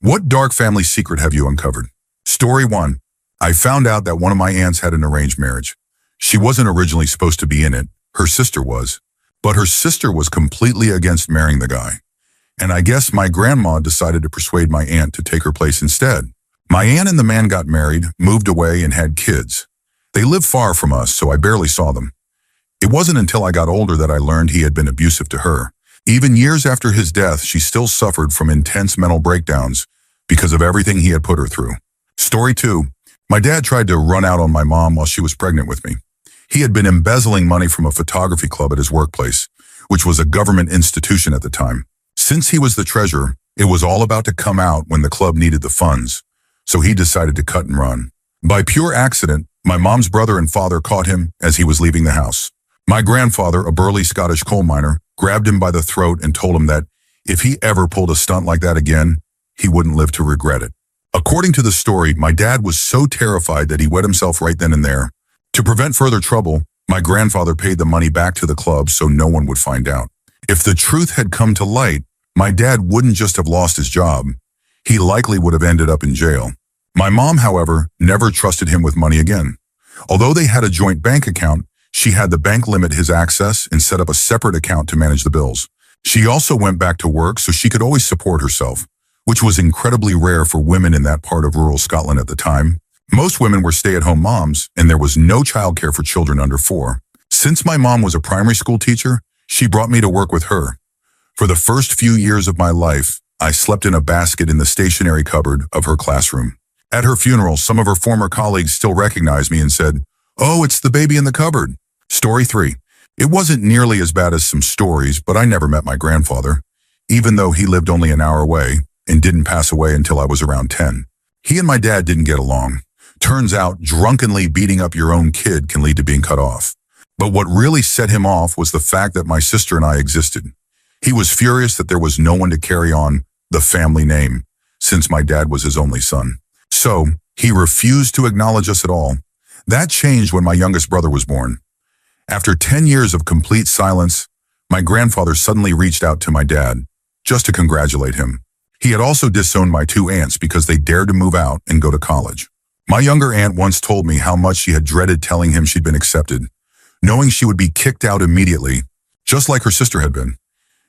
What dark family secret have you uncovered? Story 1. I found out that one of my aunts had an arranged marriage. She wasn't originally supposed to be in it. Her sister was. But her sister was completely against marrying the guy. And I guess my grandma decided to persuade my aunt to take her place instead. My aunt and the man got married, moved away, and had kids. They lived far from us, so I barely saw them. It wasn't until I got older that I learned he had been abusive to her. Even years after his death, she still suffered from intense mental breakdowns because of everything he had put her through. Story 2. My dad tried to run out on my mom while she was pregnant with me. He had been embezzling money from a photography club at his workplace, which was a government institution at the time. Since he was the treasurer, it was all about to come out when the club needed the funds, so he decided to cut and run. By pure accident, my mom's brother and father caught him as he was leaving the house. My grandfather, a burly Scottish coal miner, grabbed him by the throat and told him that if he ever pulled a stunt like that again, he wouldn't live to regret it. According to the story, my dad was so terrified that he wet himself right then and there. To prevent further trouble, my grandfather paid the money back to the club so no one would find out. If the truth had come to light, my dad wouldn't just have lost his job. He likely would have ended up in jail. My mom, however, never trusted him with money again. Although they had a joint bank account, she had the bank limit his access and set up a separate account to manage the bills. She also went back to work so she could always support herself, which was incredibly rare for women in that part of rural Scotland at the time. Most women were stay-at-home moms, and there was no childcare for children under 4. Since my mom was a primary school teacher, she brought me to work with her. For the first few years of my life, I slept in a basket in the stationery cupboard of her classroom. At her funeral, some of her former colleagues still recognized me and said, "Oh, it's the baby in the cupboard." Story 3. It wasn't nearly as bad as some stories, but I never met my grandfather, even though he lived only an hour away and didn't pass away until I was around 10. He and my dad didn't get along. Turns out, drunkenly beating up your own kid can lead to being cut off. But what really set him off was the fact that my sister and I existed. He was furious that there was no one to carry on the family name, since my dad was his only son. So, he refused to acknowledge us at all. That changed when my youngest brother was born. After 10 years of complete silence, my grandfather suddenly reached out to my dad, just to congratulate him. He had also disowned my 2 aunts because they dared to move out and go to college. My younger aunt once told me how much she had dreaded telling him she'd been accepted, knowing she would be kicked out immediately, just like her sister had been.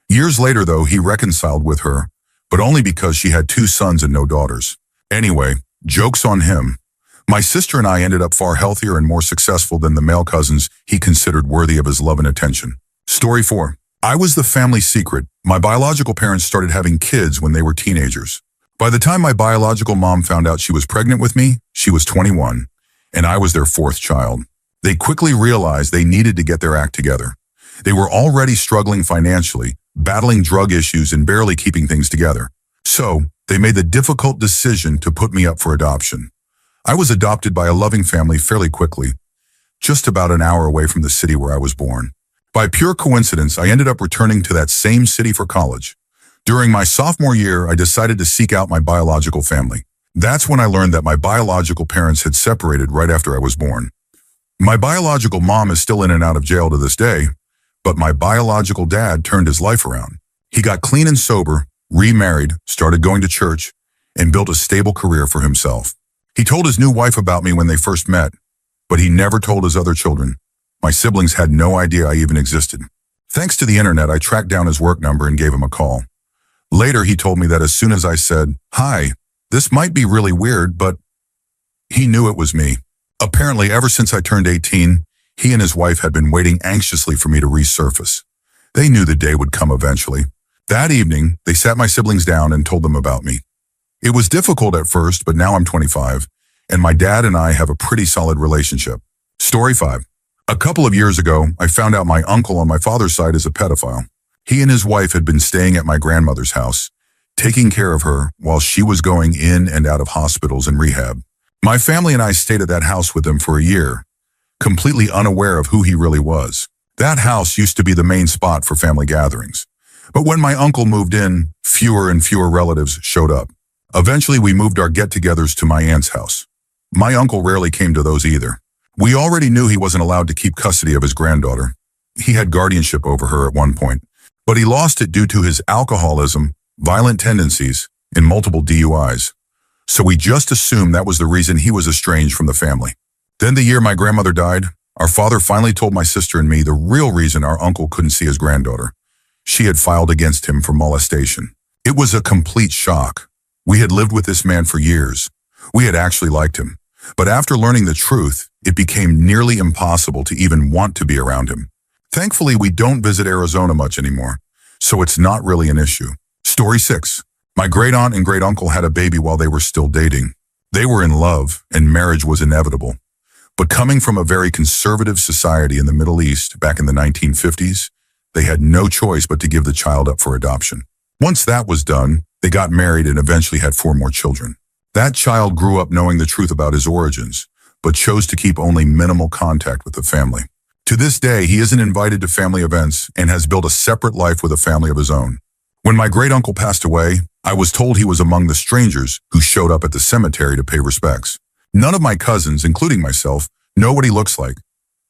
Years later, though, he reconciled with her, but only because she had 2 sons and no daughters. Anyway, joke's on him. My sister and I ended up far healthier and more successful than the male cousins he considered worthy of his love and attention. Story 4. I was the family secret. My biological parents started having kids when they were teenagers. By the time my biological mom found out she was pregnant with me, she was 21, and I was their 4th child. They quickly realized they needed to get their act together. They were already struggling financially, battling drug issues and barely keeping things together. So, they made the difficult decision to put me up for adoption. I was adopted by a loving family fairly quickly, just about an hour away from the city where I was born. By pure coincidence, I ended up returning to that same city for college. During my sophomore year, I decided to seek out my biological family. That's when I learned that my biological parents had separated right after I was born. My biological mom is still in and out of jail to this day, but my biological dad turned his life around. He got clean and sober, remarried, started going to church, and built a stable career for himself. He told his new wife about me when they first met, but he never told his other children. My siblings had no idea I even existed. Thanks to the internet, I tracked down his work number and gave him a call. Later, he told me that as soon as I said, "Hi, this might be really weird," but he knew it was me. Apparently, ever since I turned 18, he and his wife had been waiting anxiously for me to resurface. They knew the day would come eventually. That evening, they sat my siblings down and told them about me. It was difficult at first, but now I'm 25, and my dad and I have a pretty solid relationship. Story 5. A couple of years ago, I found out my uncle on my father's side is a pedophile. He and his wife had been staying at my grandmother's house, taking care of her while she was going in and out of hospitals and rehab. My family and I stayed at that house with him for a year, completely unaware of who he really was. That house used to be the main spot for family gatherings. But when my uncle moved in, fewer and fewer relatives showed up. Eventually, we moved our get-togethers to my aunt's house. My uncle rarely came to those either. We already knew he wasn't allowed to keep custody of his granddaughter. He had guardianship over her at one point, but he lost it due to his alcoholism, violent tendencies, and multiple DUIs. So we just assumed that was the reason he was estranged from the family. Then the year my grandmother died, our father finally told my sister and me the real reason our uncle couldn't see his granddaughter. She had filed against him for molestation. It was a complete shock. We had lived with this man for years. We had actually liked him. But after learning the truth, it became nearly impossible to even want to be around him. Thankfully, we don't visit Arizona much anymore, so it's not really an issue. Story 6. My great-aunt and great-uncle had a baby while they were still dating. They were in love, and marriage was inevitable. But coming from a very conservative society in the Middle East back in the 1950s, they had no choice but to give the child up for adoption. Once that was done, they got married and eventually had 4 more children. That child grew up knowing the truth about his origins, but chose to keep only minimal contact with the family. To this day, he isn't invited to family events and has built a separate life with a family of his own. When my great-uncle passed away, I was told he was among the strangers who showed up at the cemetery to pay respects. None of my cousins, including myself, know what he looks like.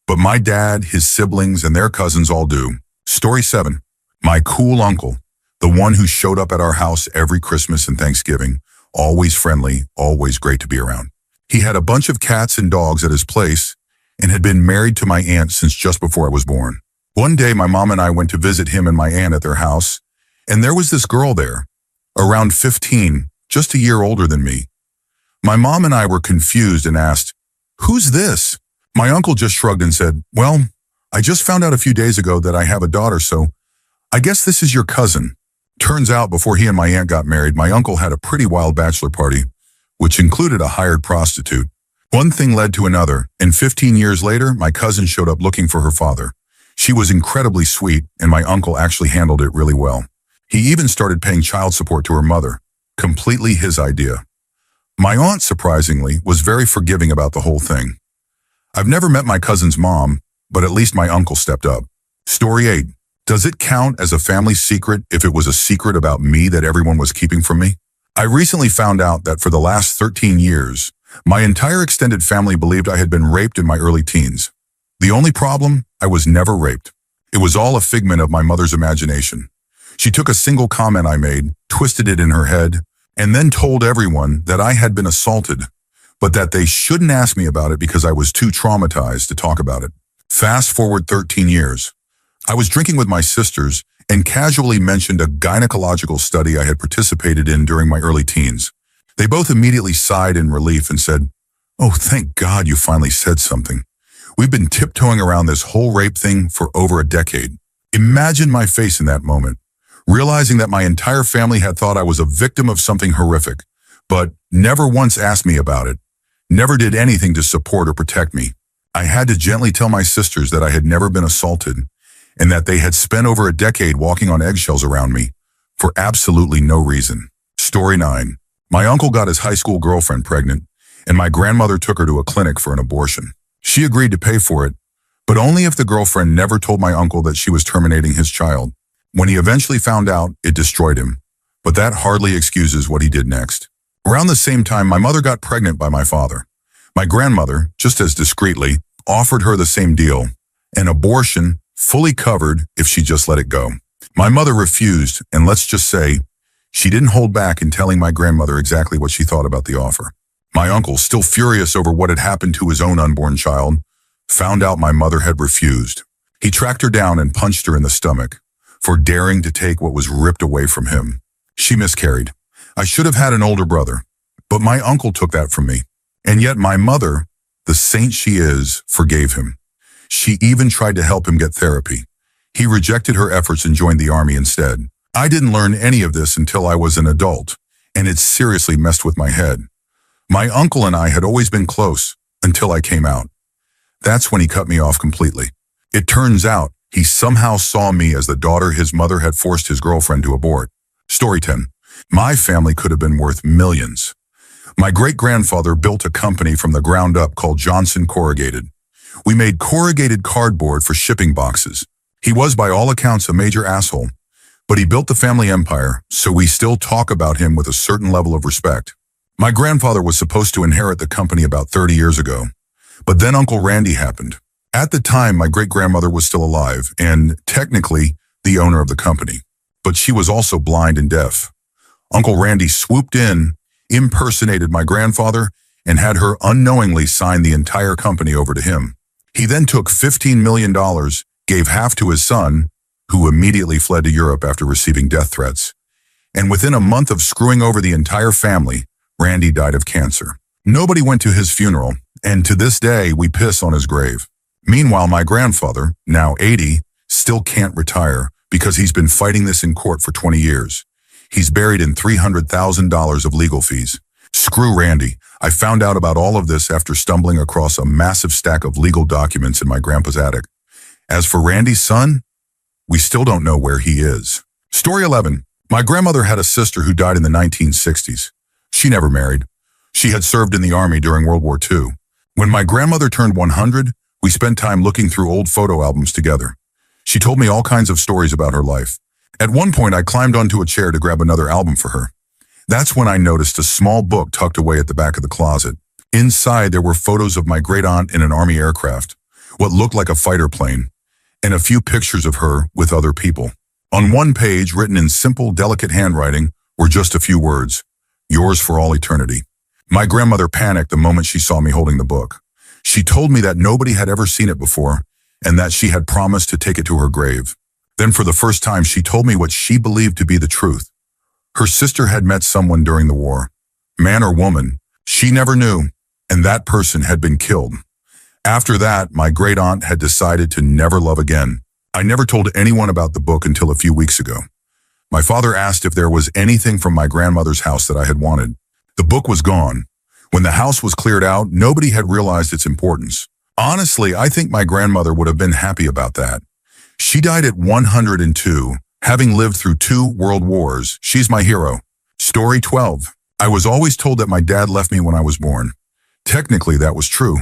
But my dad, his siblings, and their cousins all do. Story 7. My cool uncle, the one who showed up at our house every Christmas and Thanksgiving, always friendly, always great to be around. He had a bunch of cats and dogs at his place and had been married to my aunt since just before I was born. One day, my mom and I went to visit him and my aunt at their house, and there was this girl there, around 15, just a year older than me. My mom and I were confused and asked, "Who's this?" My uncle just shrugged and said, "Well, I just found out a few days ago that I have a daughter, so I guess this is your cousin." Turns out before he and my aunt got married, my uncle had a pretty wild bachelor party, which included a hired prostitute. One thing led to another, and 15 years later, my cousin showed up looking for her father. She was incredibly sweet, and my uncle actually handled it really well. He even started paying child support to her mother, completely his idea. My aunt, surprisingly, was very forgiving about the whole thing. I've never met my cousin's mom, but at least my uncle stepped up. Story 8. Does it count as a family secret if it was a secret about me that everyone was keeping from me? I recently found out that for the last 13 years, my entire extended family believed I had been raped in my early teens. The only problem, I was never raped. It was all a figment of my mother's imagination. She took a single comment I made, twisted it in her head, and then told everyone that I had been assaulted, but that they shouldn't ask me about it because I was too traumatized to talk about it. Fast forward 13 years. I was drinking with my sisters and casually mentioned a gynecological study I had participated in during my early teens. They both immediately sighed in relief and said, "Oh, thank God you finally said something. We've been tiptoeing around this whole rape thing for over a decade." Imagine my face in that moment, realizing that my entire family had thought I was a victim of something horrific, but never once asked me about it, never did anything to support or protect me. I had to gently tell my sisters that I had never been assaulted and that they had spent over a decade walking on eggshells around me for absolutely no reason. Story 9. My uncle got his high school girlfriend pregnant, and my grandmother took her to a clinic for an abortion. She agreed to pay for it, but only if the girlfriend never told my uncle that she was terminating his child. When he eventually found out, it destroyed him, but that hardly excuses what he did next. Around the same time, my mother got pregnant by my father. My grandmother, just as discreetly, offered her the same deal, an abortion fully covered if she just let it go. My mother refused, and let's just say, she didn't hold back in telling my grandmother exactly what she thought about the offer. My uncle, still furious over what had happened to his own unborn child, found out my mother had refused. He tracked her down and punched her in the stomach for daring to take what was ripped away from him. She miscarried. I should have had an older brother, but my uncle took that from me. And yet my mother, the saint she is, forgave him. She even tried to help him get therapy. He rejected her efforts and joined the army instead. I didn't learn any of this until I was an adult, and it seriously messed with my head. My uncle and I had always been close until I came out. That's when he cut me off completely. It turns out he somehow saw me as the daughter his mother had forced his girlfriend to abort. Story 10. My family could have been worth millions. My great-grandfather built a company from the ground up called Johnson Corrugated. We made corrugated cardboard for shipping boxes. He was by all accounts a major asshole, but he built the family empire, so we still talk about him with a certain level of respect. My grandfather was supposed to inherit the company about 30 years ago, but then Uncle Randy happened. At the time, my great-grandmother was still alive and, technically, the owner of the company, but she was also blind and deaf. Uncle Randy swooped in, impersonated my grandfather, and had her unknowingly sign the entire company over to him. He then took $15 million, gave half to his son, who immediately fled to Europe after receiving death threats. And within a month of screwing over the entire family, Randy died of cancer. Nobody went to his funeral, and to this day we piss on his grave. Meanwhile, my grandfather, now 80, still can't retire because he's been fighting this in court for 20 years. He's buried in $300,000 of legal fees. Screw Randy. I found out about all of this after stumbling across a massive stack of legal documents in my grandpa's attic. As for Randy's son, we still don't know where he is. Story 11. My grandmother had a sister who died in the 1960s. She never married. She had served in the army during World War II. When my grandmother turned 100, we spent time looking through old photo albums together. She told me all kinds of stories about her life. At one point, I climbed onto a chair to grab another album for her. That's when I noticed a small book tucked away at the back of the closet. Inside, there were photos of my great-aunt in an army aircraft, what looked like a fighter plane, and a few pictures of her with other people. On one page, written in simple, delicate handwriting, were just a few words, "Yours for all eternity." My grandmother panicked the moment she saw me holding the book. She told me that nobody had ever seen it before, and that she had promised to take it to her grave. Then for the first time, she told me what she believed to be the truth. Her sister had met someone during the war. Man or woman, she never knew, and that person had been killed. After that, my great-aunt had decided to never love again. I never told anyone about the book until a few weeks ago. My father asked if there was anything from my grandmother's house that I had wanted. The book was gone. When the house was cleared out, nobody had realized its importance. Honestly, I think my grandmother would have been happy about that. She died at 102, having lived through 2 world wars. She's my hero. Story 12. I was always told that my dad left me when I was born. Technically, that was true,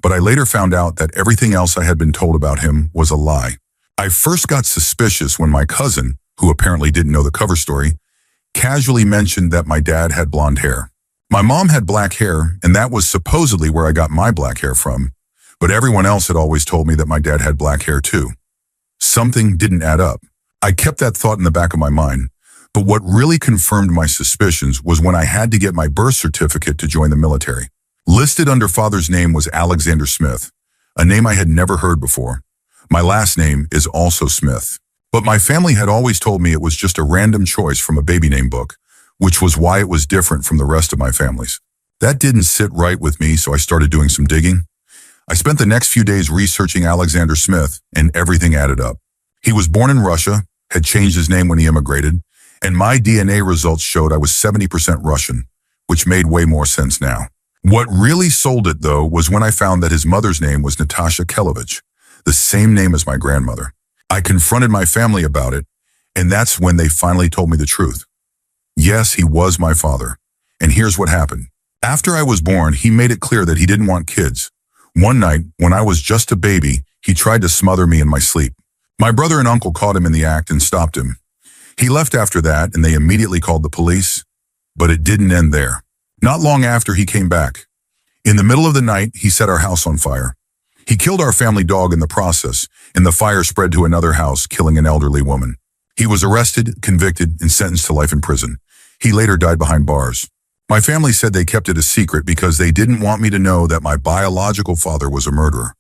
but I later found out that everything else I had been told about him was a lie. I first got suspicious when my cousin, who apparently didn't know the cover story, casually mentioned that my dad had blonde hair. My mom had black hair, and that was supposedly where I got my black hair from, but everyone else had always told me that my dad had black hair too. Something didn't add up. I kept that thought in the back of my mind, but what really confirmed my suspicions was when I had to get my birth certificate to join the military. Listed under father's name was Alexander Smith, a name I had never heard before. My last name is also Smith. But my family had always told me it was just a random choice from a baby name book, which was why it was different from the rest of my families. That didn't sit right with me, so I started doing some digging. I spent the next few days researching Alexander Smith, and everything added up. He was born in Russia, had changed his name when he immigrated, and my DNA results showed I was 70% Russian, which made way more sense now. What really sold it, though, was when I found that his mother's name was Natasha Kelevich, the same name as my grandmother. I confronted my family about it, and that's when they finally told me the truth. Yes, he was my father, and here's what happened. After I was born, he made it clear that he didn't want kids. One night, when I was just a baby, he tried to smother me in my sleep. My brother and uncle caught him in the act and stopped him. He left after that, and they immediately called the police, but it didn't end there. Not long after, he came back. In the middle of the night, he set our house on fire. He killed our family dog in the process, and the fire spread to another house, killing an elderly woman. He was arrested, convicted, and sentenced to life in prison. He later died behind bars. My family said they kept it a secret because they didn't want me to know that my biological father was a murderer,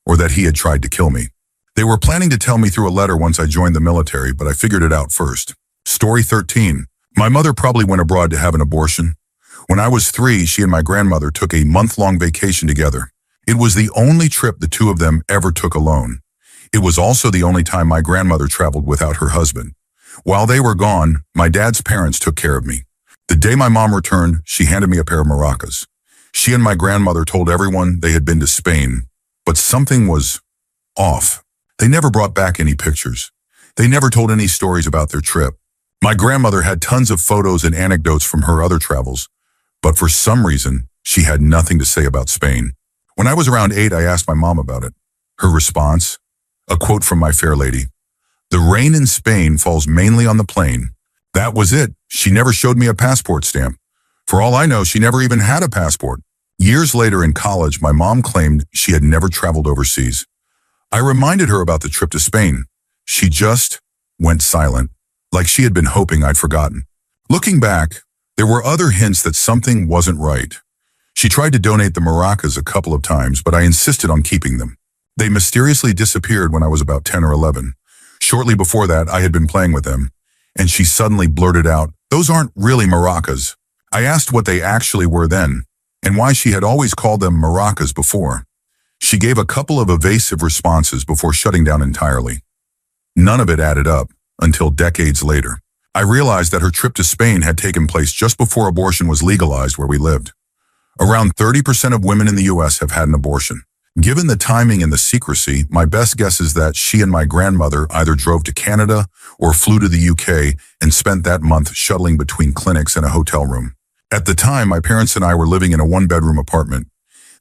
or that he had tried to kill me. They were planning to tell me through a letter once I joined the military, but I figured it out first. Story 13. My mother probably went abroad to have an abortion. When I was 3, she and my grandmother took a month-long vacation together. It was the only trip the two of them ever took alone. It was also the only time my grandmother traveled without her husband. While they were gone, my dad's parents took care of me. The day my mom returned, she handed me a pair of maracas. She and my grandmother told everyone they had been to Spain, but something was off. They never brought back any pictures. They never told any stories about their trip. My grandmother had tons of photos and anecdotes from her other travels, but for some reason, she had nothing to say about Spain. When I was around 8, I asked my mom about it. Her response? A quote from My Fair Lady. "The rain in Spain falls mainly on the plain." That was it. She never showed me a passport stamp. For all I know, she never even had a passport. Years later in college, my mom claimed she had never traveled overseas. I reminded her about the trip to Spain. She just went silent, like she had been hoping I'd forgotten. Looking back, there were other hints that something wasn't right. She tried to donate the maracas a couple of times, but I insisted on keeping them. They mysteriously disappeared when I was about 10 or 11. Shortly before that, I had been playing with them, and she suddenly blurted out, "Those aren't really maracas." I asked what they actually were then, and why she had always called them maracas before. She gave a couple of evasive responses before shutting down entirely. None of it added up until decades later. I realized that her trip to Spain had taken place just before abortion was legalized where we lived. Around 30% of women in the U.S. have had an abortion. Given the timing and the secrecy, my best guess is that she and my grandmother either drove to Canada or flew to the UK and spent that month shuttling between clinics and a hotel room. At the time, my parents and I were living in a one-bedroom apartment.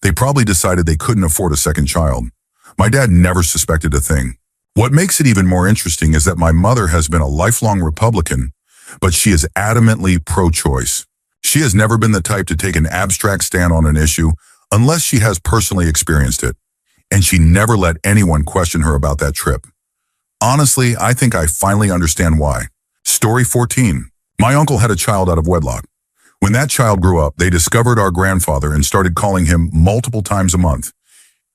They probably decided they couldn't afford a second child. My dad never suspected a thing. What makes it even more interesting is that my mother has been a lifelong Republican, but she is adamantly pro-choice. She has never been the type to take an abstract stand on an issue unless she has personally experienced it, and she never let anyone question her about that trip. Honestly, I think I finally understand why. Story 14. My uncle had a child out of wedlock. When that child grew up, they discovered our grandfather and started calling him multiple times a month.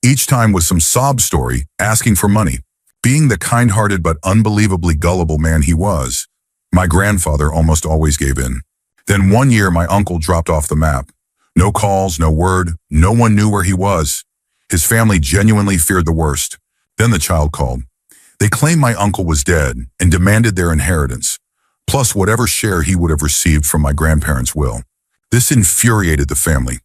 Each time with some sob story, asking for money. Being the kind-hearted but unbelievably gullible man he was, my grandfather almost always gave in. Then one year, my uncle dropped off the map. No calls, no word, no one knew where he was. His family genuinely feared the worst. Then the child called. They claimed my uncle was dead and demanded their inheritance, plus whatever share he would have received from my grandparents' will. This infuriated the family.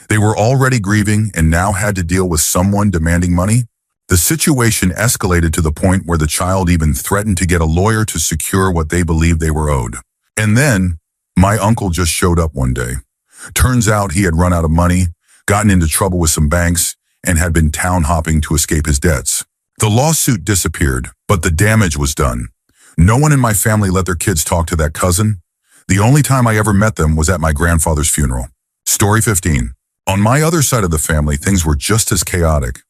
They were already grieving and now had to deal with someone demanding money. The situation escalated to the point where the child even threatened to get a lawyer to secure what they believed they were owed. And then, my uncle just showed up one day. Turns out he had run out of money, gotten into trouble with some banks, and had been town hopping to escape his debts. The lawsuit disappeared, but the damage was done. No one in my family let their kids talk to that cousin. The only time I ever met them was at my grandfather's funeral. Story 15. On my other side of the family, things were just as chaotic.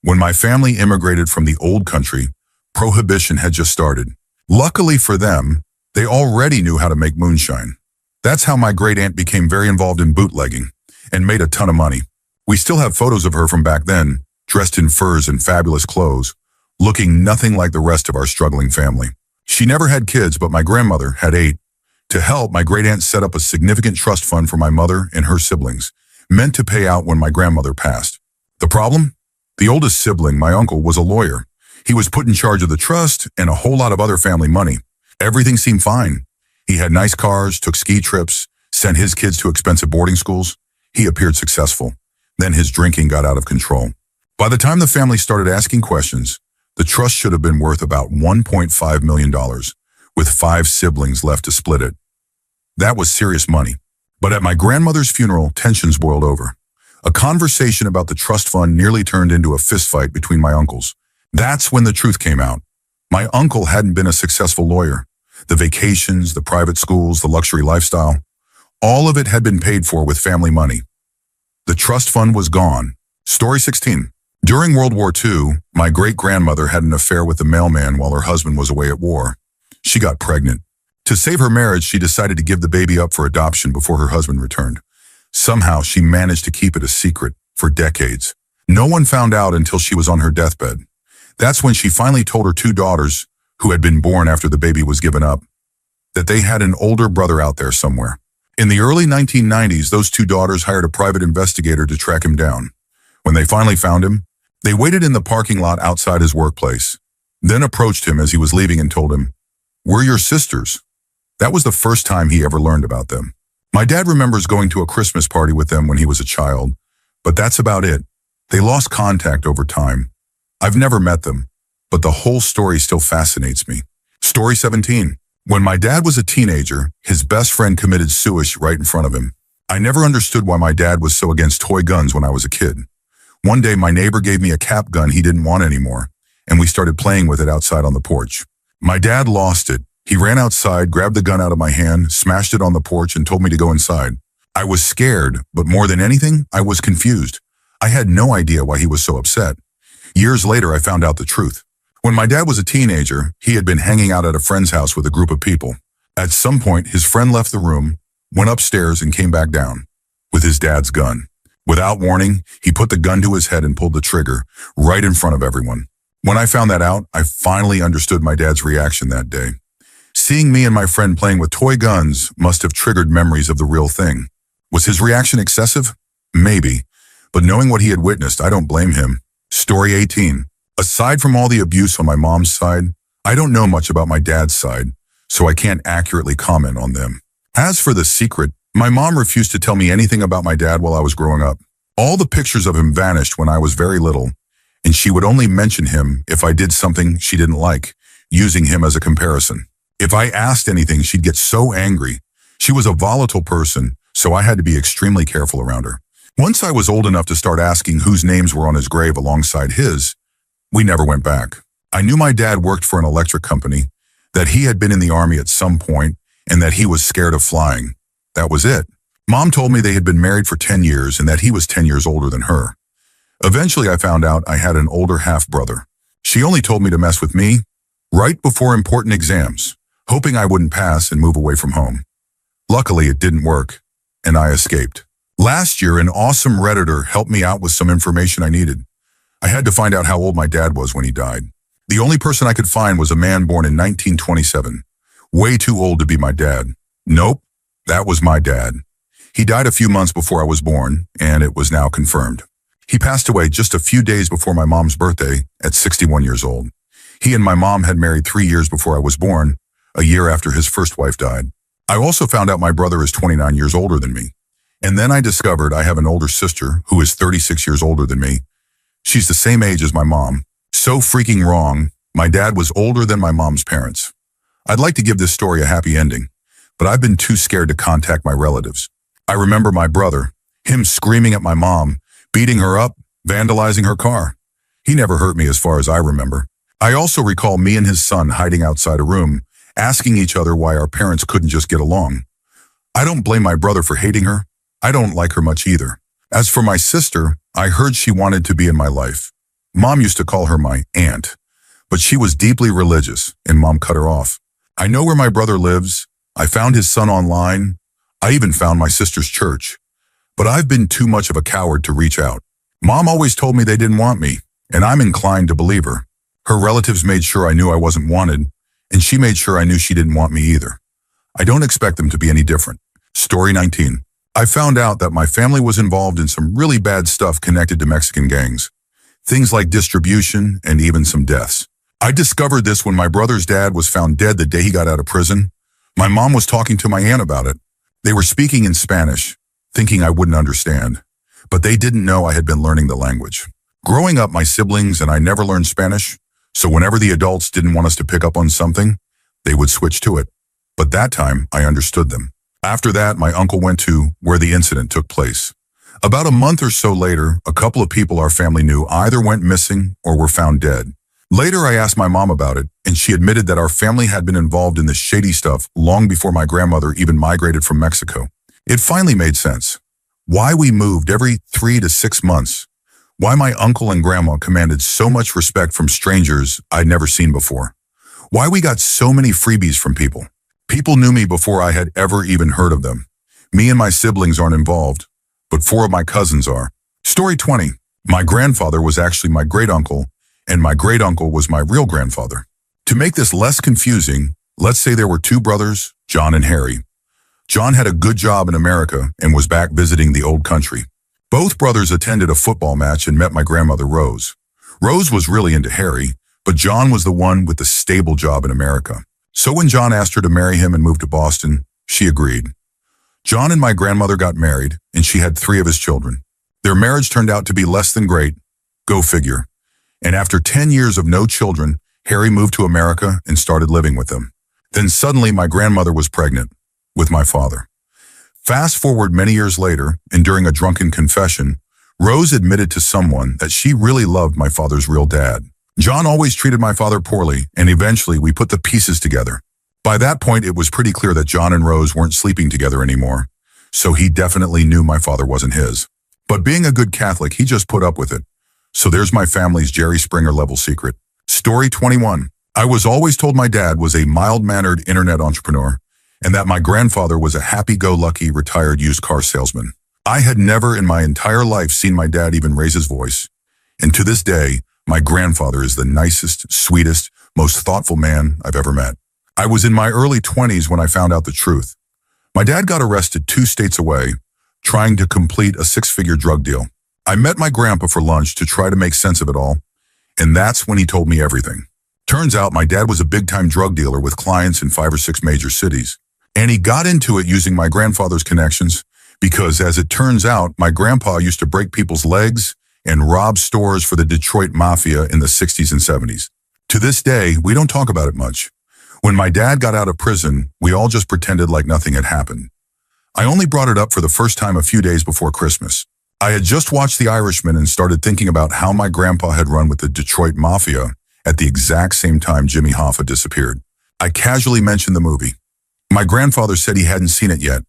When my family immigrated from the old country, prohibition had just started. Luckily for them, they already knew how to make moonshine. That's how my great-aunt became very involved in bootlegging and made a ton of money. We still have photos of her from back then, dressed in furs and fabulous clothes, looking nothing like the rest of our struggling family. She never had kids, but my grandmother had 8. To help, my great-aunt set up a significant trust fund for my mother and her siblings, meant to pay out when my grandmother passed. The problem? The oldest sibling, my uncle, was a lawyer. He was put in charge of the trust and a whole lot of other family money. Everything seemed fine. He had nice cars, took ski trips, sent his kids to expensive boarding schools. He appeared successful. Then his drinking got out of control. By the time the family started asking questions, the trust should have been worth about $1.5 million, with 5 siblings left to split it. That was serious money. But at my grandmother's funeral, tensions boiled over. A conversation about the trust fund nearly turned into a fistfight between my uncles. That's when the truth came out. My uncle hadn't been a successful lawyer. The vacations, the private schools, the luxury lifestyle, all of it had been paid for with family money. The trust fund was gone. Story 16. During World War II, my great-grandmother had an affair with the mailman while her husband was away at war. She got pregnant. To save her marriage, she decided to give the baby up for adoption before her husband returned. Somehow, she managed to keep it a secret for decades. No one found out until she was on her deathbed. That's when she finally told her 2 daughters, who had been born after the baby was given up, that they had an older brother out there somewhere. In the early 1990s, those 2 daughters hired a private investigator to track him down. When they finally found him, they waited in the parking lot outside his workplace, then approached him as he was leaving and told him, "We're your sisters." That was the first time he ever learned about them. My dad remembers going to a Christmas party with them when he was a child, but that's about it. They lost contact over time. I've never met them, but the whole story still fascinates me. Story 17. When my dad was a teenager, his best friend committed suicide right in front of him. I never understood why my dad was so against toy guns when I was a kid. One day, my neighbor gave me a cap gun he didn't want anymore, and we started playing with it outside on the porch. My dad lost it. He ran outside, grabbed the gun out of my hand, smashed it on the porch, and told me to go inside. I was scared, but more than anything, I was confused. I had no idea why he was so upset. Years later, I found out the truth. When my dad was a teenager, he had been hanging out at a friend's house with a group of people. At some point, his friend left the room, went upstairs, and came back down with his dad's gun. Without warning, he put the gun to his head and pulled the trigger right in front of everyone. When I found that out, I finally understood my dad's reaction that day. Seeing me and my friend playing with toy guns must have triggered memories of the real thing. Was his reaction excessive? Maybe. But knowing what he had witnessed, I don't blame him. Story 18. Aside from all the abuse on my mom's side, I don't know much about my dad's side, so I can't accurately comment on them. As for the secret, my mom refused to tell me anything about my dad while I was growing up. All the pictures of him vanished when I was very little, and she would only mention him if I did something she didn't like, using him as a comparison. If I asked anything, she'd get so angry. She was a volatile person, so I had to be extremely careful around her. Once I was old enough to start asking whose names were on his grave alongside his, we never went back. I knew my dad worked for an electric company, that he had been in the army at some point, and that he was scared of flying. That was it. Mom told me they had been married for 10 years and that he was 10 years older than her. Eventually, I found out I had an older half-brother. She only told me to mess with me right before important exams, hoping I wouldn't pass and move away from home. Luckily, it didn't work, and I escaped. Last year, an awesome Redditor helped me out with some information I needed. I had to find out how old my dad was when he died. The only person I could find was a man born in 1927. Way too old to be my dad. Nope, that was my dad. He died a few months before I was born, and it was now confirmed. He passed away just a few days before my mom's birthday at 61 years old. He and my mom had married 3 years before I was born, a year after his first wife died. I also found out my brother is 29 years older than me. And then I discovered I have an older sister who is 36 years older than me. She's the same age as my mom. So freaking wrong. My dad was older than my mom's parents. I'd like to give this story a happy ending, but I've been too scared to contact my relatives. I remember my brother, him screaming at my mom, beating her up, vandalizing her car. He never hurt me as far as I remember. I also recall me and his son hiding outside a room, asking each other why our parents couldn't just get along. I don't blame my brother for hating her. I don't like her much either. As for my sister, I heard she wanted to be in my life. Mom used to call her my aunt, but she was deeply religious, and Mom cut her off. I know where my brother lives. I found his son online. I even found my sister's church. But I've been too much of a coward to reach out. Mom always told me they didn't want me, and I'm inclined to believe her. Her relatives made sure I knew I wasn't wanted, and she made sure I knew she didn't want me either. I don't expect them to be any different. Story 19. I found out that my family was involved in some really bad stuff connected to Mexican gangs. Things like distribution and even some deaths. I discovered this when my brother's dad was found dead the day he got out of prison. My mom was talking to my aunt about it. They were speaking in Spanish, thinking I wouldn't understand, but they didn't know I had been learning the language. Growing up, my siblings and I never learned Spanish, so whenever the adults didn't want us to pick up on something, they would switch to it. But that time, I understood them. After that, my uncle went to where the incident took place. About a month or so later, a couple of people our family knew either went missing or were found dead. Later, I asked my mom about it, and she admitted that our family had been involved in this shady stuff long before my grandmother even migrated from Mexico. It finally made sense. Why we moved every 3 to 6 months. Why my uncle and grandma commanded so much respect from strangers I'd never seen before. Why we got so many freebies from people. People knew me before I had ever even heard of them. Me and my siblings aren't involved, but 4 of my cousins are. Story 20. My grandfather was actually my great-uncle, and my great-uncle was my real grandfather. To make this less confusing, let's say there were 2 brothers, John and Harry. John had a good job in America and was back visiting the old country. Both brothers attended a football match and met my grandmother, Rose. Rose was really into Harry, but John was the one with the stable job in America. So when John asked her to marry him and move to Boston, she agreed. John and my grandmother got married, and she had 3 of his children. Their marriage turned out to be less than great. Go figure. And after 10 years of no children, Harry moved to America and started living with them. Then suddenly my grandmother was pregnant with my father. Fast forward many years later, and during a drunken confession, Rose admitted to someone that she really loved my father's real dad. John always treated my father poorly, and eventually we put the pieces together. By that point, it was pretty clear that John and Rose weren't sleeping together anymore, so he definitely knew my father wasn't his. But being a good Catholic, he just put up with it. So there's my family's Jerry Springer level secret. Story 21. I was always told my dad was a mild-mannered internet entrepreneur, and that my grandfather was a happy-go-lucky retired used car salesman. I had never in my entire life seen my dad even raise his voice, and to this day, my grandfather is the nicest, sweetest, most thoughtful man I've ever met. I was in my early 20s when I found out the truth. My dad got arrested 2 states away, trying to complete a 6-figure drug deal. I met my grandpa for lunch to try to make sense of it all, and that's when he told me everything. Turns out my dad was a big-time drug dealer with clients in 5 or 6 major cities, and he got into it using my grandfather's connections because, as it turns out, my grandpa used to break people's legs and rob stores for the Detroit Mafia in the 60s and 70s. To this day, we don't talk about it much. When my dad got out of prison, we all just pretended like nothing had happened. I only brought it up for the first time a few days before Christmas. I had just watched The Irishman and started thinking about how my grandpa had run with the Detroit Mafia at the exact same time Jimmy Hoffa disappeared. I casually mentioned the movie. My grandfather said he hadn't seen it yet.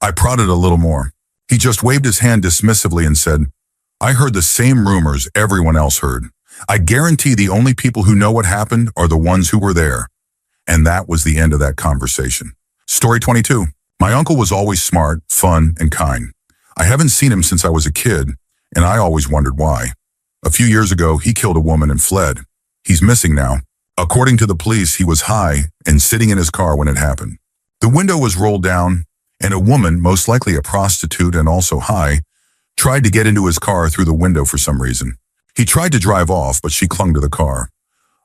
I prodded a little more. He just waved his hand dismissively and said, "I heard the same rumors everyone else heard. I guarantee the only people who know what happened are the ones who were there." And that was the end of that conversation. Story 22. My uncle was always smart, fun, and kind. I haven't seen him since I was a kid, and I always wondered why. A few years ago, he killed a woman and fled. He's missing now. According to the police, he was high and sitting in his car when it happened. The window was rolled down, and a woman, most likely a prostitute and also high, tried to get into his car through the window for some reason. He tried to drive off, but she clung to the car.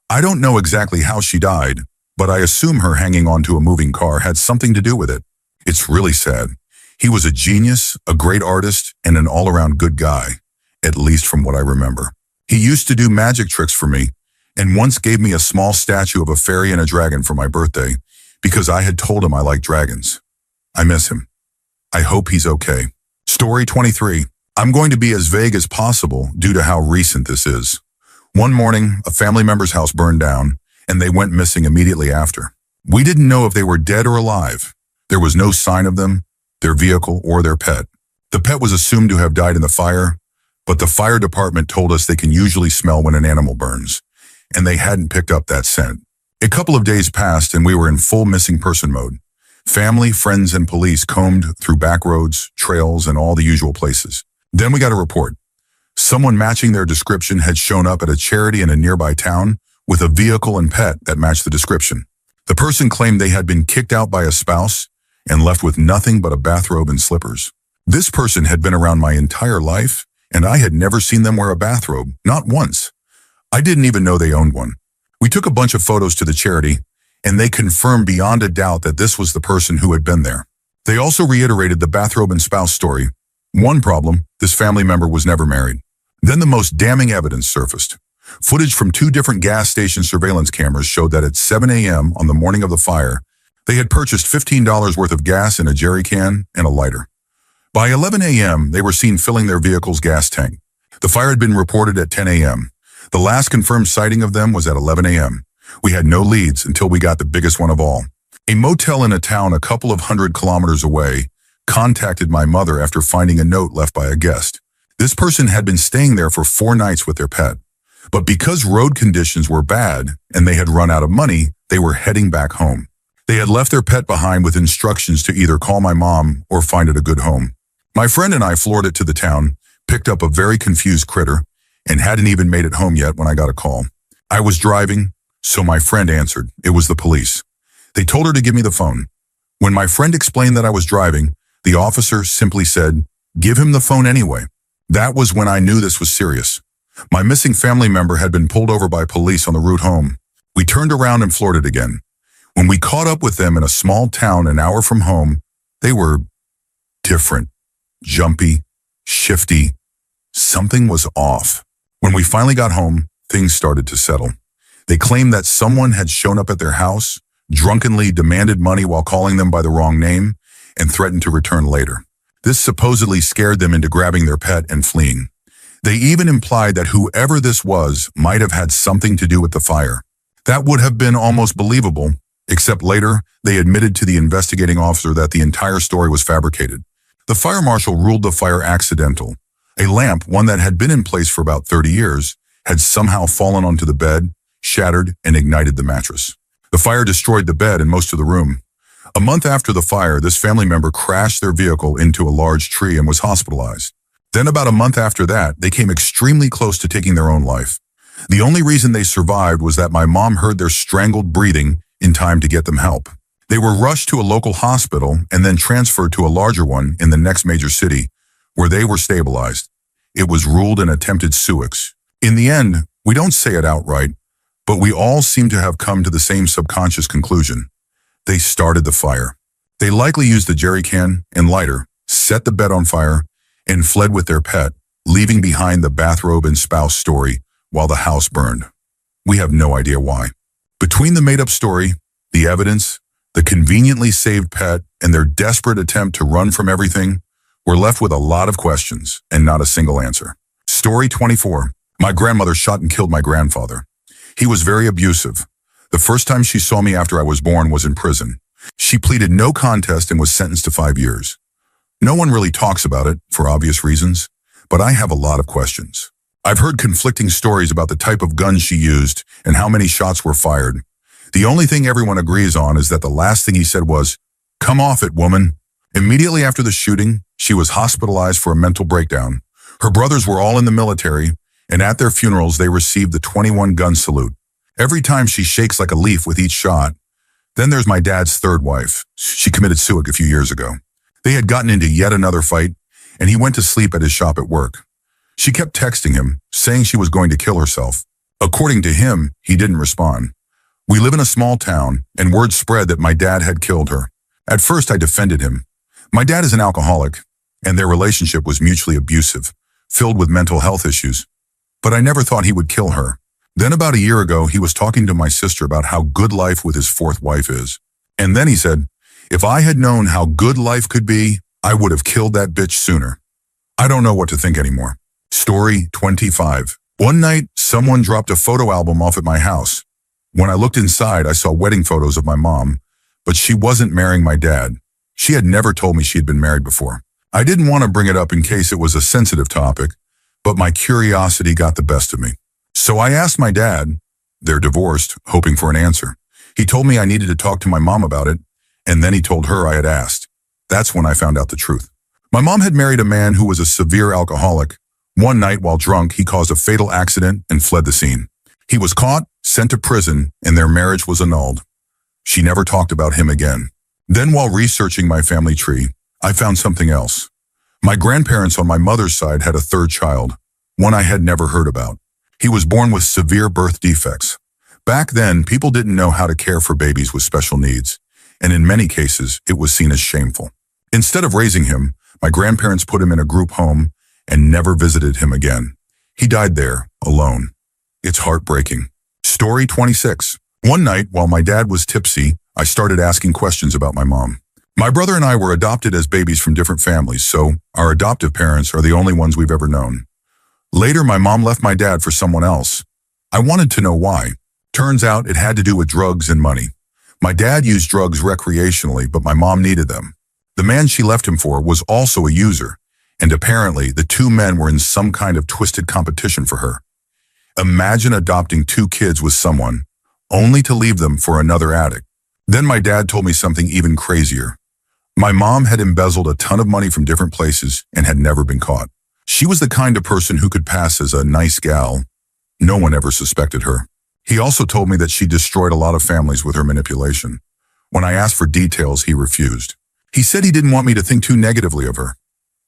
I don't know exactly how she died, but I assume her hanging onto a moving car had something to do with it. It's really sad. He was a genius, a great artist, and an all-around good guy, at least from what I remember. He used to do magic tricks for me, and once gave me a small statue of a fairy and a dragon for my birthday because I had told him I liked dragons. I miss him. I hope he's okay. Story 23. I'm going to be as vague as possible due to how recent this is. One morning, a family member's house burned down, and they went missing immediately after. We didn't know if they were dead or alive. There was no sign of them, their vehicle, or their pet. The pet was assumed to have died in the fire, but the fire department told us they can usually smell when an animal burns, and they hadn't picked up that scent. A couple of days passed, and we were in full missing person mode. Family, friends, and police combed through back roads, trails, and all the usual places. Then we got a report. Someone matching their description had shown up at a charity in a nearby town with a vehicle and pet that matched the description. The person claimed they had been kicked out by a spouse and left with nothing but a bathrobe and slippers. This person had been around my entire life, and I had never seen them wear a bathrobe, not once. I didn't even know they owned one. We took a bunch of photos to the charity, and they confirmed beyond a doubt that this was the person who had been there. They also reiterated the bathrobe and spouse story. One problem, this family member was never married. Then the most damning evidence surfaced. Footage from 2 different gas station surveillance cameras showed that at 7 a.m. on the morning of the fire, they had purchased $15 worth of gas in a jerry can and a lighter. By 11 a.m., they were seen filling their vehicle's gas tank. The fire had been reported at 10 a.m. The last confirmed sighting of them was at 11 a.m. We had no leads until we got the biggest one of all. A motel in a town a couple of 100 kilometers away contacted my mother after finding a note left by a guest. This person had been staying there for 4 nights with their pet. But because road conditions were bad and they had run out of money, they were heading back home. They had left their pet behind with instructions to either call my mom or find it a good home. My friend and I floored it to the town, picked up a very confused critter, and hadn't even made it home yet when I got a call. I was driving, so my friend answered. It was the police. They told her to give me the phone. When my friend explained that I was driving, the officer simply said, "Give him the phone anyway." That was when I knew this was serious. My missing family member had been pulled over by police on the route home. We turned around and floored it again. When we caught up with them in a small town an hour from home, they were different, jumpy, shifty. Something was off. When we finally got home, things started to settle. They claimed that someone had shown up at their house, drunkenly demanded money while calling them by the wrong name, and threatened to return later. This supposedly scared them into grabbing their pet and fleeing. They even implied that whoever this was might have had something to do with the fire. That would have been almost believable, except later they admitted to the investigating officer that the entire story was fabricated. The fire marshal ruled the fire accidental. A lamp, one that had been in place for about 30 years, had somehow fallen onto the bed, shattered, and ignited the mattress. The fire destroyed the bed and most of the room. A month after the fire, this family member crashed their vehicle into a large tree and was hospitalized. Then about a month after that, they came extremely close to taking their own life. The only reason they survived was that my mom heard their strangled breathing in time to get them help. They were rushed to a local hospital and then transferred to a larger one in the next major city, where they were stabilized. It was ruled an attempted suicide. In the end, we don't say it outright, but we all seem to have come to the same subconscious conclusion. They started the fire. They likely used the jerry can and lighter, set the bed on fire, and fled with their pet, leaving behind the bathrobe and spouse story while the house burned. We have no idea why. Between the made-up story, the evidence, the conveniently saved pet, and their desperate attempt to run from everything, we're left with a lot of questions and not a single answer. Story 24. My grandmother shot and killed my grandfather. He was very abusive. The first time she saw me after I was born was in prison. She pleaded no contest and was sentenced to 5 years. No one really talks about it, for obvious reasons, but I have a lot of questions. I've heard conflicting stories about the type of gun she used and how many shots were fired. The only thing everyone agrees on is that the last thing he said was, "Come off it, woman." Immediately after the shooting, she was hospitalized for a mental breakdown. Her brothers were all in the military, and at their funerals they received the 21-gun salute. Every time she shakes like a leaf with each shot. Then there's my dad's third wife. She committed suicide a few years ago. They had gotten into yet another fight, and he went to sleep at his shop at work. She kept texting him, saying she was going to kill herself. According to him, he didn't respond. We live in a small town, and word spread that my dad had killed her. At first, I defended him. My dad is an alcoholic, and their relationship was mutually abusive, filled with mental health issues. But I never thought he would kill her. Then about a year ago, he was talking to my sister about how good life with his fourth wife is. And then he said, "If I had known how good life could be, I would have killed that bitch sooner." I don't know what to think anymore. Story 25. One night, someone dropped a photo album off at my house. When I looked inside, I saw wedding photos of my mom, but she wasn't marrying my dad. She had never told me she had been married before. I didn't want to bring it up in case it was a sensitive topic, but my curiosity got the best of me. So I asked my dad, they're divorced, hoping for an answer. He told me I needed to talk to my mom about it, and then he told her I had asked. That's when I found out the truth. My mom had married a man who was a severe alcoholic. One night while drunk, he caused a fatal accident and fled the scene. He was caught, sent to prison, and their marriage was annulled. She never talked about him again. Then while researching my family tree, I found something else. My grandparents on my mother's side had a third child, one I had never heard about. He was born with severe birth defects. Back then, people didn't know how to care for babies with special needs, and in many cases, it was seen as shameful. Instead of raising him, my grandparents put him in a group home and never visited him again. He died there, alone. It's heartbreaking. Story 26. One night, while my dad was tipsy, I started asking questions about my mom. My brother and I were adopted as babies from different families, so our adoptive parents are the only ones we've ever known. Later, my mom left my dad for someone else. I wanted to know why. Turns out it had to do with drugs and money. My dad used drugs recreationally, but my mom needed them. The man she left him for was also a user, and apparently the two men were in some kind of twisted competition for her. Imagine adopting 2 kids with someone, only to leave them for another addict. Then my dad told me something even crazier. My mom had embezzled a ton of money from different places and had never been caught. She was the kind of person who could pass as a nice gal. No one ever suspected her. He also told me that she destroyed a lot of families with her manipulation. When I asked for details, he refused. He said he didn't want me to think too negatively of her.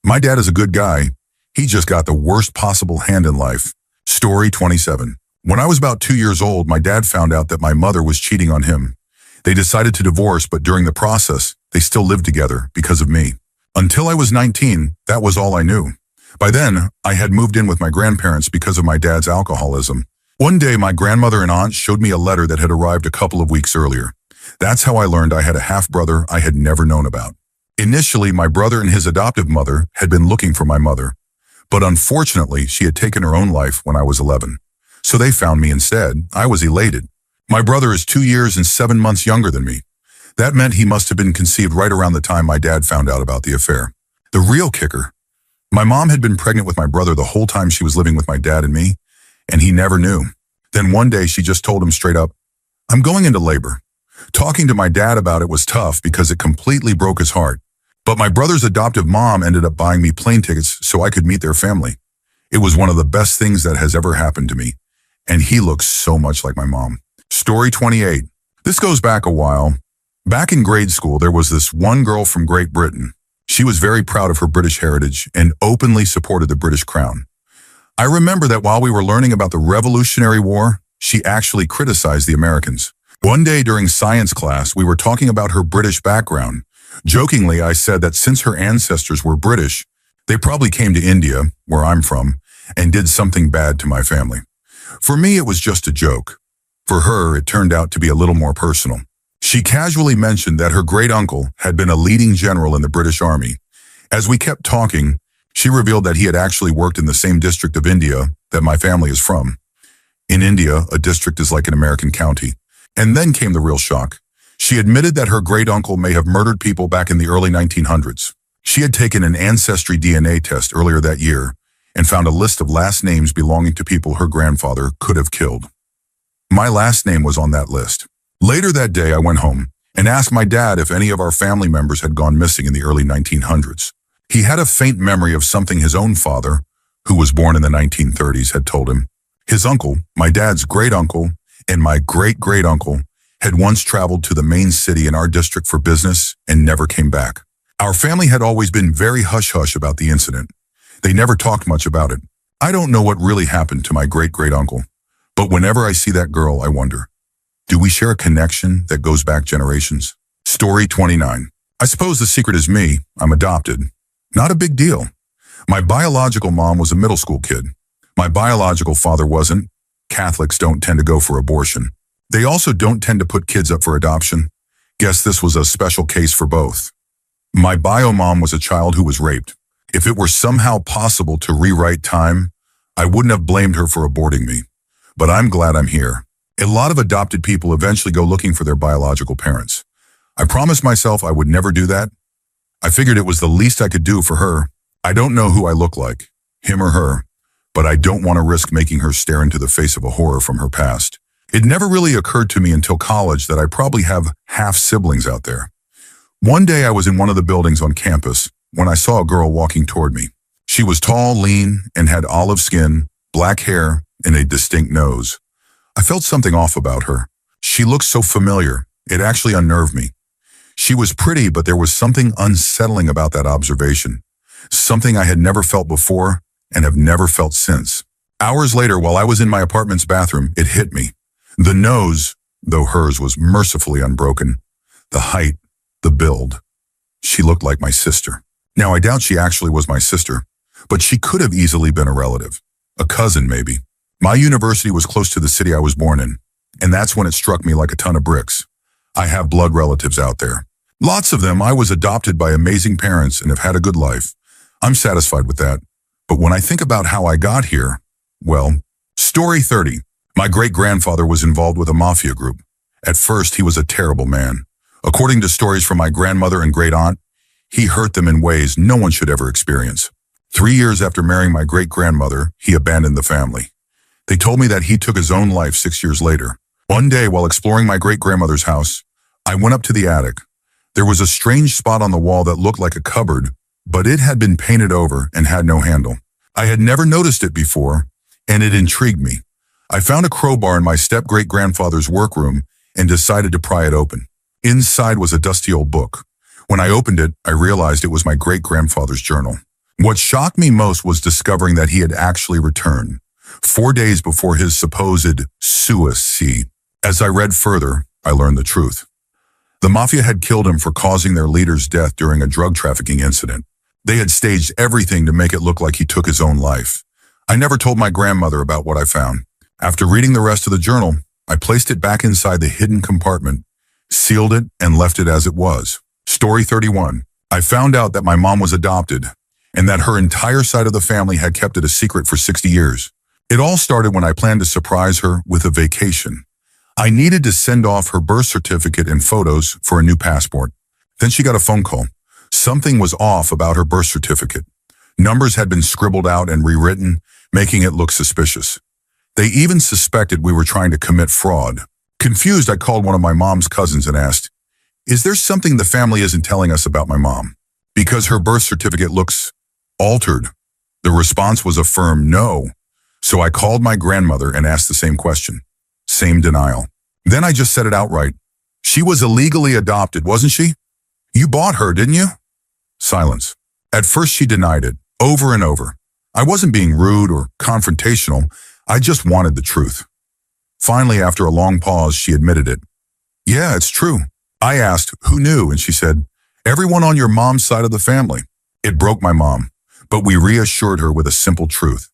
My dad is a good guy. He just got the worst possible hand in life. Story 27. When I was about 2 years old, my dad found out that my mother was cheating on him. They decided to divorce, but during the process, they still lived together because of me. Until I was 19, that was all I knew. By then, I had moved in with my grandparents because of my dad's alcoholism. One day, my grandmother and aunt showed me a letter that had arrived a couple of weeks earlier. That's how I learned I had a half-brother I had never known about. Initially, my brother and his adoptive mother had been looking for my mother, but unfortunately, she had taken her own life when I was 11. So they found me instead. I was elated. My brother is 2 years and 7 months younger than me. That meant he must have been conceived right around the time my dad found out about the affair. The real kicker, my mom had been pregnant with my brother the whole time she was living with my dad and me, and he never knew. Then one day she just told him straight up, "I'm going into labor." Talking to my dad about it was tough because it completely broke his heart. But my brother's adoptive mom ended up buying me plane tickets so I could meet their family. It was one of the best things that has ever happened to me. And he looks so much like my mom. Story 28. This goes back a while. Back in grade school, there was this one girl from Great Britain. She was very proud of her British heritage and openly supported the British crown. I remember that while we were learning about the Revolutionary War, she actually criticized the Americans. One day during science class, we were talking about her British background. Jokingly, I said that since her ancestors were British, they probably came to India, where I'm from, and did something bad to my family. For me, it was just a joke. For her, it turned out to be a little more personal. She casually mentioned that her great-uncle had been a leading general in the British Army. As we kept talking, she revealed that he had actually worked in the same district of India that my family is from. In India, a district is like an American county. And then came the real shock. She admitted that her great-uncle may have murdered people back in the early 1900s. She had taken an ancestry DNA test earlier that year and found a list of last names belonging to people her grandfather could have killed. My last name was on that list. Later that day, I went home and asked my dad if any of our family members had gone missing in the early 1900s. He had a faint memory of something his own father, who was born in the 1930s, had told him. His uncle, my dad's great-uncle, and my great-great-uncle had once traveled to the main city in our district for business and never came back. Our family had always been very hush-hush about the incident. They never talked much about it. I don't know what really happened to my great-great-uncle, but whenever I see that girl, I wonder, do we share a connection that goes back generations? Story 29. I suppose the secret is me. I'm adopted. Not a big deal. My biological mom was a middle school kid. My biological father wasn't. Catholics don't tend to go for abortion. They also don't tend to put kids up for adoption. Guess this was a special case for both. My bio mom was a child who was raped. If it were somehow possible to rewrite time, I wouldn't have blamed her for aborting me. But I'm glad I'm here. A lot of adopted people eventually go looking for their biological parents. I promised myself I would never do that. I figured it was the least I could do for her. I don't know who I look like, him or her, but I don't want to risk making her stare into the face of a horror from her past. It never really occurred to me until college that I probably have half-siblings out there. One day I was in one of the buildings on campus when I saw a girl walking toward me. She was tall, lean, and had olive skin, black hair, and a distinct nose. I felt something off about her. She looked so familiar, it actually unnerved me. She was pretty, but there was something unsettling about that observation. Something I had never felt before and have never felt since. Hours later, while I was in my apartment's bathroom, it hit me. The nose, though hers was mercifully unbroken. The height, the build. She looked like my sister. Now, I doubt she actually was my sister, but she could have easily been a relative. A cousin, maybe. My university was close to the city I was born in, and that's when it struck me like a ton of bricks. I have blood relatives out there. Lots of them. I was adopted by amazing parents and have had a good life. I'm satisfied with that. But when I think about how I got here, well, story 30. My great-grandfather was involved with a mafia group. At first, he was a terrible man. According to stories from my grandmother and great-aunt, he hurt them in ways no one should ever experience. 3 years after marrying my great-grandmother, he abandoned the family. They told me that he took his own life 6 years later. One day, while exploring my great-grandmother's house, I went up to the attic. There was a strange spot on the wall that looked like a cupboard, but it had been painted over and had no handle. I had never noticed it before, and it intrigued me. I found a crowbar in my step-great-grandfather's workroom and decided to pry it open. Inside was a dusty old book. When I opened it, I realized it was my great-grandfather's journal. What shocked me most was discovering that he had actually returned, 4 days before his supposed suicide. As I read further, I learned the truth. The mafia had killed him for causing their leader's death during a drug trafficking incident. They had staged everything to make it look like he took his own life. I never told my grandmother about what I found. After reading the rest of the journal, I placed it back inside the hidden compartment, sealed it, and left it as it was. Story 31. I found out that my mom was adopted and that her entire side of the family had kept it a secret for 60 years. It all started when I planned to surprise her with a vacation. I needed to send off her birth certificate and photos for a new passport. Then she got a phone call. Something was off about her birth certificate. Numbers had been scribbled out and rewritten, making it look suspicious. They even suspected we were trying to commit fraud. Confused, I called one of my mom's cousins and asked, "Is there something the family isn't telling us about my mom? Because her birth certificate looks altered." The response was a firm no. So I called my grandmother and asked the same question. Same denial. Then I just said it outright. "She was illegally adopted, wasn't she? You bought her, didn't you?" Silence. At first she denied it, over and over. I wasn't being rude or confrontational. I just wanted the truth. Finally, after a long pause, she admitted it. "Yeah, it's true." I asked, "Who knew?" And she said, "Everyone on your mom's side of the family." It broke my mom, but we reassured her with a simple truth.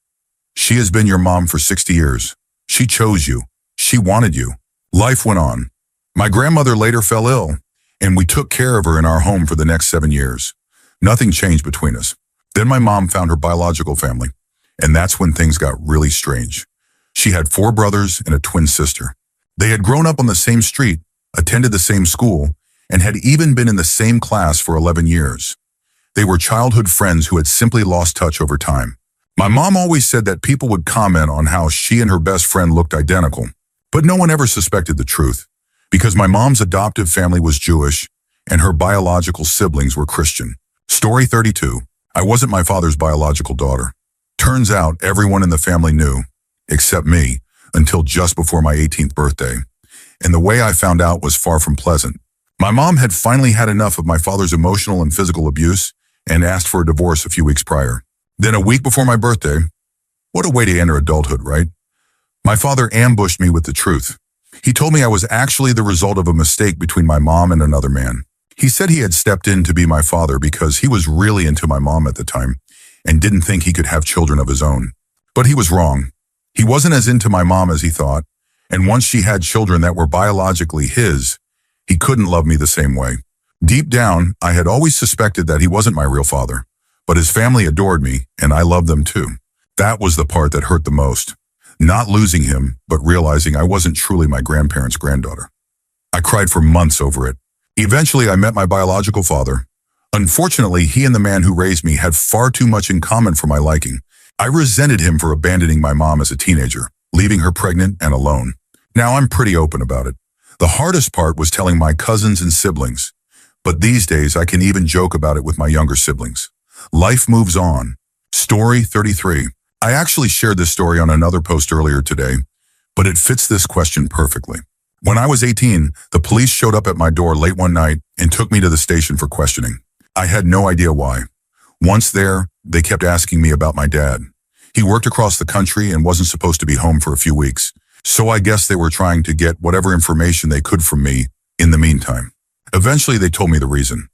She has been your mom for 60 years. She chose you. She wanted you. Life went on. My grandmother later fell ill, and we took care of her in our home for the next 7 years. Nothing changed between us. Then my mom found her biological family, and that's when things got really strange. She had 4 brothers and a twin sister. They had grown up on the same street, attended the same school, and had even been in the same class for 11 years. They were childhood friends who had simply lost touch over time. My mom always said that people would comment on how she and her best friend looked identical, but no one ever suspected the truth, because my mom's adoptive family was Jewish and her biological siblings were Christian. Story 32. I wasn't my father's biological daughter. Turns out everyone in the family knew, except me, until just before my 18th birthday. And the way I found out was far from pleasant. My mom had finally had enough of my father's emotional and physical abuse and asked for a divorce a few weeks prior. Then a week before my birthday, what a way to enter adulthood, right? My father ambushed me with the truth. He told me I was actually the result of a mistake between my mom and another man. He said he had stepped in to be my father because he was really into my mom at the time and didn't think he could have children of his own. But he was wrong. He wasn't as into my mom as he thought, and once she had children that were biologically his, he couldn't love me the same way. Deep down, I had always suspected that he wasn't my real father, but his family adored me, and I loved them too. That was the part that hurt the most. Not losing him, but realizing I wasn't truly my grandparents' granddaughter. I cried for months over it. Eventually, I met my biological father. Unfortunately, he and the man who raised me had far too much in common for my liking. I resented him for abandoning my mom as a teenager, leaving her pregnant and alone. Now I'm pretty open about it. The hardest part was telling my cousins and siblings. But these days, I can even joke about it with my younger siblings. Life moves on. Story 33. I actually shared this story on another post earlier today, but it fits this question perfectly. When I was 18, the police showed up at my door late one night and took me to the station for questioning. I had no idea why. Once there, they kept asking me about my dad. He worked across the country and wasn't supposed to be home for a few weeks, so I guess they were trying to get whatever information they could from me in the meantime. Eventually, they told me the reason.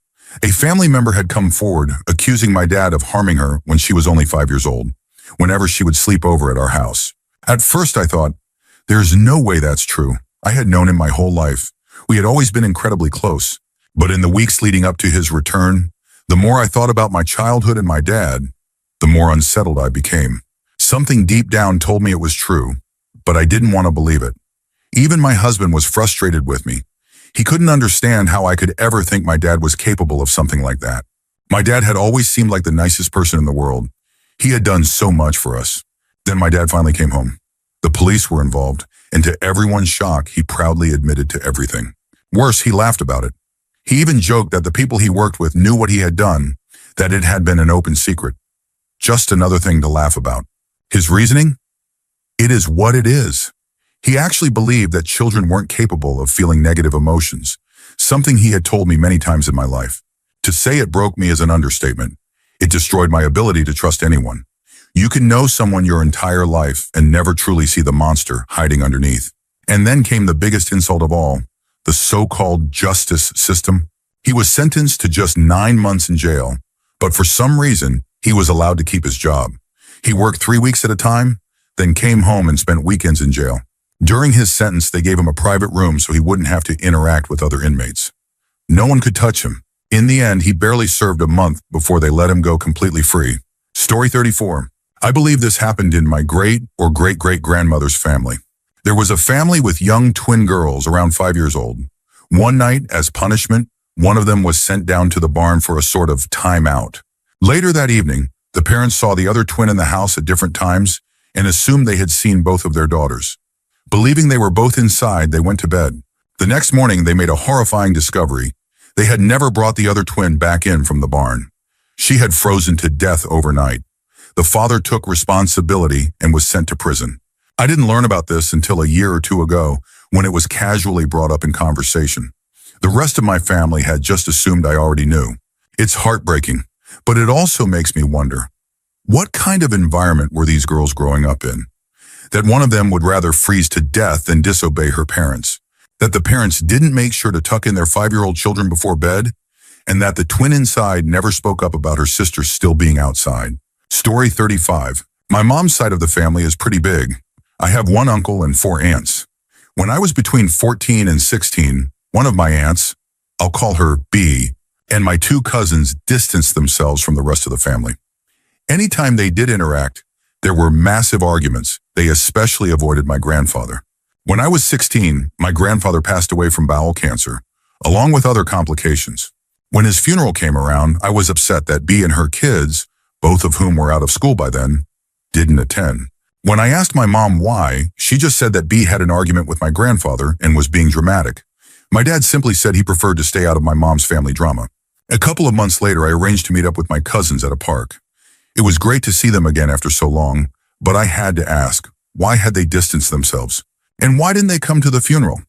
A family member had come forward accusing my dad of harming her when she was only 5 years old, whenever she would sleep over at our house. At first, I thought, there's no way that's true. I had known him my whole life. We had always been incredibly close. But in the weeks leading up to his return, the more I thought about my childhood and my dad, the more unsettled I became. Something deep down told me it was true, but I didn't want to believe it. Even my husband was frustrated with me. He couldn't understand how I could ever think my dad was capable of something like that. My dad had always seemed like the nicest person in the world. He had done so much for us. Then my dad finally came home. The police were involved, and to everyone's shock, he proudly admitted to everything. Worse, he laughed about it. He even joked that the people he worked with knew what he had done, that it had been an open secret. Just another thing to laugh about. His reasoning? It is what it is. He actually believed that children weren't capable of feeling negative emotions, something he had told me many times in my life. To say it broke me is an understatement. It destroyed my ability to trust anyone. You can know someone your entire life and never truly see the monster hiding underneath. And then came the biggest insult of all, the so-called justice system. He was sentenced to just 9 months in jail, but for some reason, he was allowed to keep his job. He worked 3 weeks at a time, then came home and spent weekends in jail. During his sentence, they gave him a private room so he wouldn't have to interact with other inmates. No one could touch him. In the end, he barely served a month before they let him go completely free. Story 34. I believe this happened in my great or great-great-grandmother's family. There was a family with young twin girls around 5 years old. One night, as punishment, one of them was sent down to the barn for a sort of timeout. Later that evening, the parents saw the other twin in the house at different times and assumed they had seen both of their daughters. Believing they were both inside, they went to bed. The next morning, they made a horrifying discovery. They had never brought the other twin back in from the barn. She had frozen to death overnight. The father took responsibility and was sent to prison. I didn't learn about this until a year or two ago when it was casually brought up in conversation. The rest of my family had just assumed I already knew. It's heartbreaking, but it also makes me wonder, what kind of environment were these girls growing up in? That one of them would rather freeze to death than disobey her parents. That the parents didn't make sure to tuck in their 5-year-old children before bed, and that the twin inside never spoke up about her sister still being outside. Story 35. My mom's side of the family is pretty big. I have 1 uncle and 4 aunts. When I was between 14 and 16, one of my aunts, I'll call her B, and my 2 cousins distanced themselves from the rest of the family. Anytime they did interact, there were massive arguments. They especially avoided my grandfather. When I was 16, my grandfather passed away from bowel cancer, along with other complications. When his funeral came around, I was upset that B and her kids, both of whom were out of school by then, didn't attend. When I asked my mom why, she just said that B had an argument with my grandfather and was being dramatic. My dad simply said he preferred to stay out of my mom's family drama. A couple of months later, I arranged to meet up with my cousins at a park. It was great to see them again after so long, but I had to ask, why had they distanced themselves? And why didn't they come to the funeral?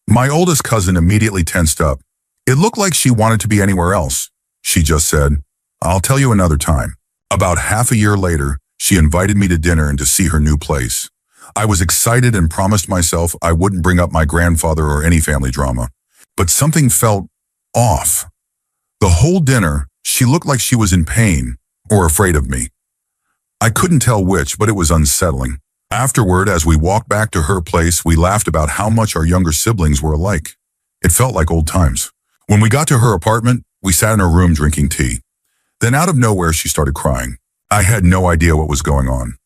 My oldest cousin immediately tensed up. It looked like she wanted to be anywhere else. She just said, "I'll tell you another time." About half a year later, she invited me to dinner and to see her new place. I was excited and promised myself I wouldn't bring up my grandfather or any family drama. But something felt off. The whole dinner, she looked like she was in pain or afraid of me. I couldn't tell which, but it was unsettling. Afterward, as we walked back to her place, we laughed about how much our younger siblings were alike. It felt like old times. When we got to her apartment, we sat in her room drinking tea. Then out of nowhere, she started crying. I had no idea what was going on.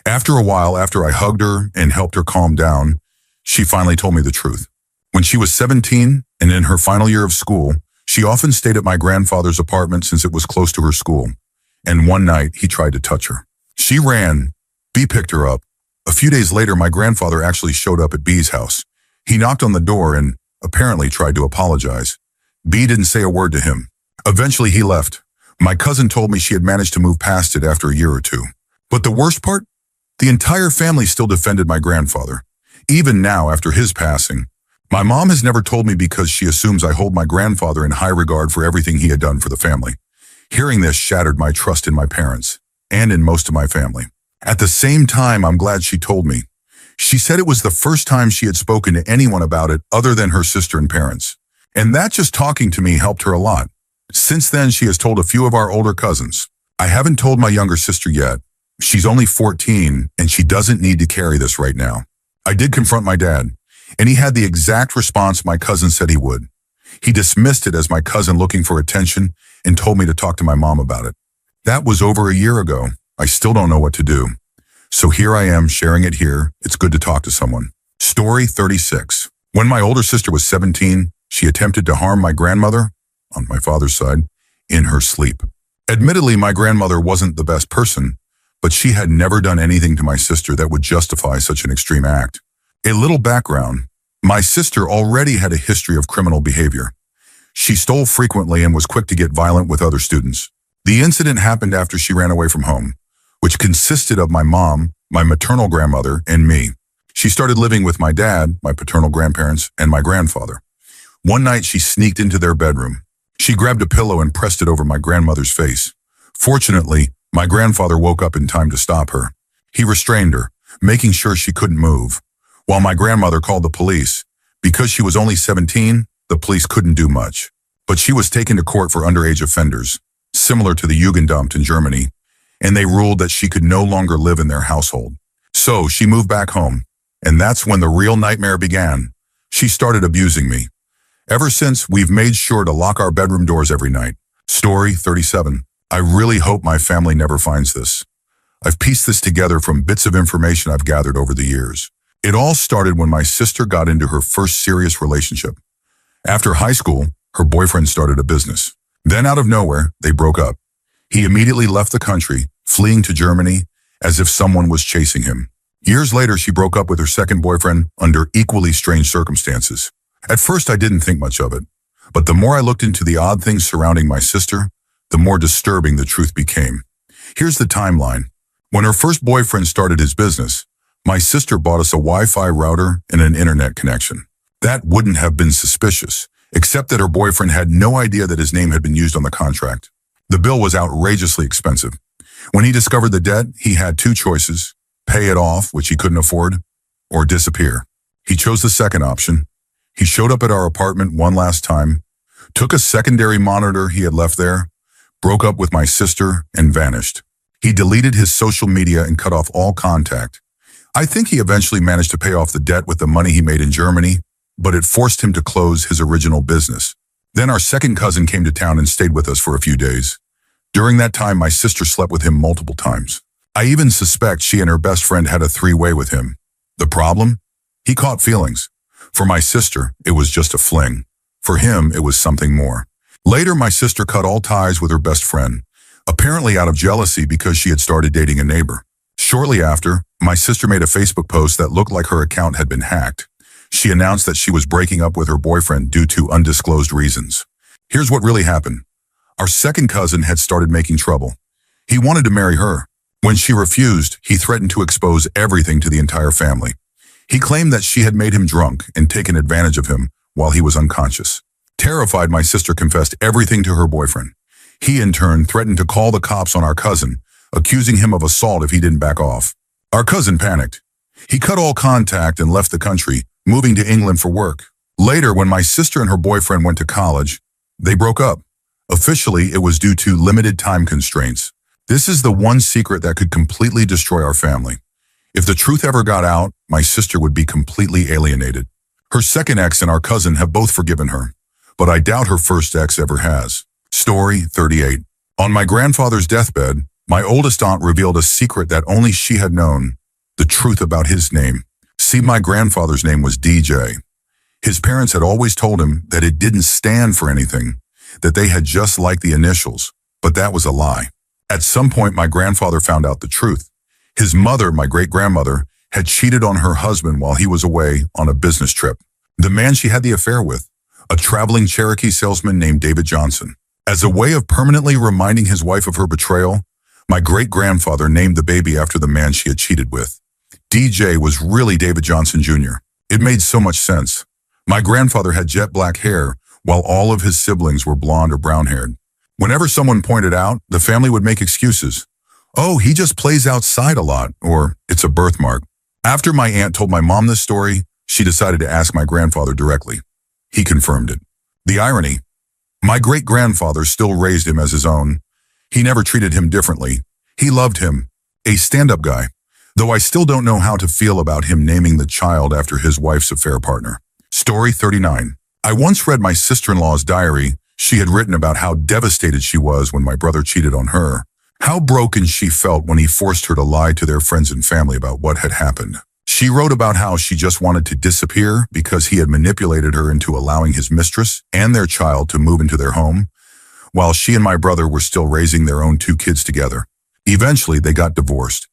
After a while, after I hugged her and helped her calm down, she finally told me the truth. When she was 17 and in her final year of school, she often stayed at my grandfather's apartment since it was close to her school. And one night, he tried to touch her. She ran. B picked her up. A few days later, my grandfather actually showed up at B's house. He knocked on the door and apparently tried to apologize. B didn't say a word to him. Eventually, he left. My cousin told me she had managed to move past it after a year or two. But the worst part? The entire family still defended my grandfather. Even now, after his passing, my mom has never told me because she assumes I hold my grandfather in high regard for everything he had done for the family. Hearing this shattered my trust in my parents and in most of my family. At the same time, I'm glad she told me. She said it was the first time she had spoken to anyone about it other than her sister and parents. And that just talking to me helped her a lot. Since then, she has told a few of our older cousins. I haven't told my younger sister yet. She's only 14, and she doesn't need to carry this right now. I did confront my dad, and he had the exact response my cousin said he would. He dismissed it as my cousin looking for attention and told me to talk to my mom about it. That was over a year ago. I still don't know what to do. So here I am sharing it here. It's good to talk to someone. Story 36. When my older sister was 17, she attempted to harm my grandmother, on my father's side, in her sleep. Admittedly, my grandmother wasn't the best person, but she had never done anything to my sister that would justify such an extreme act. A little background. My sister already had a history of criminal behavior. She stole frequently and was quick to get violent with other students. The incident happened after she ran away from home, which consisted of my mom, my maternal grandmother, and me. She started living with my dad, my paternal grandparents, and my grandfather. One night, she sneaked into their bedroom. She grabbed a pillow and pressed it over my grandmother's face. Fortunately, my grandfather woke up in time to stop her. He restrained her, making sure she couldn't move, while my grandmother called the police. Because she was only 17, the police couldn't do much. But she was taken to court for underage offenders, similar to the Jugendamt in Germany, and they ruled that she could no longer live in their household. So she moved back home, and that's when the real nightmare began. She started abusing me. Ever since, we've made sure to lock our bedroom doors every night. Story 37. I really hope my family never finds this. I've pieced this together from bits of information I've gathered over the years. It all started when my sister got into her first serious relationship. After high school, her boyfriend started a business. Then out of nowhere, they broke up. He immediately left the country, fleeing to Germany as if someone was chasing him. Years later, she broke up with her second boyfriend under equally strange circumstances. At first, I didn't think much of it, but the more I looked into the odd things surrounding my sister, the more disturbing the truth became. Here's the timeline. When her first boyfriend started his business, my sister bought us a Wi-Fi router and an internet connection. That wouldn't have been suspicious, except that her boyfriend had no idea that his name had been used on the contract. The bill was outrageously expensive. When he discovered the debt, he had two choices: pay it off, which he couldn't afford, or disappear. He chose the second option. He showed up at our apartment one last time, took a secondary monitor he had left there, broke up with my sister, and vanished. He deleted his social media and cut off all contact. I think he eventually managed to pay off the debt with the money he made in Germany, but it forced him to close his original business. Then our second cousin came to town and stayed with us for a few days. During that time, my sister slept with him multiple times. I even suspect she and her best friend had a three-way with him. The problem? He caught feelings. For my sister, it was just a fling. For him, it was something more. Later, my sister cut all ties with her best friend, apparently out of jealousy because she had started dating a neighbor. Shortly after, my sister made a Facebook post that looked like her account had been hacked. She announced that she was breaking up with her boyfriend due to undisclosed reasons. Here's what really happened. Our second cousin had started making trouble. He wanted to marry her. When she refused, he threatened to expose everything to the entire family. He claimed that she had made him drunk and taken advantage of him while he was unconscious. Terrified, my sister confessed everything to her boyfriend. He, in turn, threatened to call the cops on our cousin, accusing him of assault if he didn't back off. Our cousin panicked. He cut all contact and left the country, moving to England for work. Later, when my sister and her boyfriend went to college, they broke up. Officially, it was due to limited time constraints. This is the one secret that could completely destroy our family. If the truth ever got out, my sister would be completely alienated. Her second ex and our cousin have both forgiven her, but I doubt her first ex ever has. Story 38. On my grandfather's deathbed, my oldest aunt revealed a secret that only she had known, the truth about his name. See, my grandfather's name was DJ. His parents had always told him that it didn't stand for anything, that they had just liked the initials, but that was a lie. At some point, my grandfather found out the truth. His mother, my great-grandmother, had cheated on her husband while he was away on a business trip. The man she had the affair with, a traveling Cherokee salesman named David Johnson. As a way of permanently reminding his wife of her betrayal, my great-grandfather named the baby after the man she had cheated with. DJ was really David Johnson Jr. It made so much sense. My grandfather had jet black hair, while all of his siblings were blonde or brown-haired. Whenever someone pointed out, the family would make excuses. Oh, he just plays outside a lot, or it's a birthmark. After my aunt told my mom this story, she decided to ask my grandfather directly. He confirmed it. The irony: my great-grandfather still raised him as his own. He never treated him differently. He loved him, a stand-up guy, though I still don't know how to feel about him naming the child after his wife's affair partner. Story 39. I once read my sister-in-law's diary. She had written about how devastated she was when my brother cheated on her, how broken she felt when he forced her to lie to their friends and family about what had happened. She wrote about how she just wanted to disappear because he had manipulated her into allowing his mistress and their child to move into their home, while she and my brother were still raising their own two kids together. Eventually, they got divorced.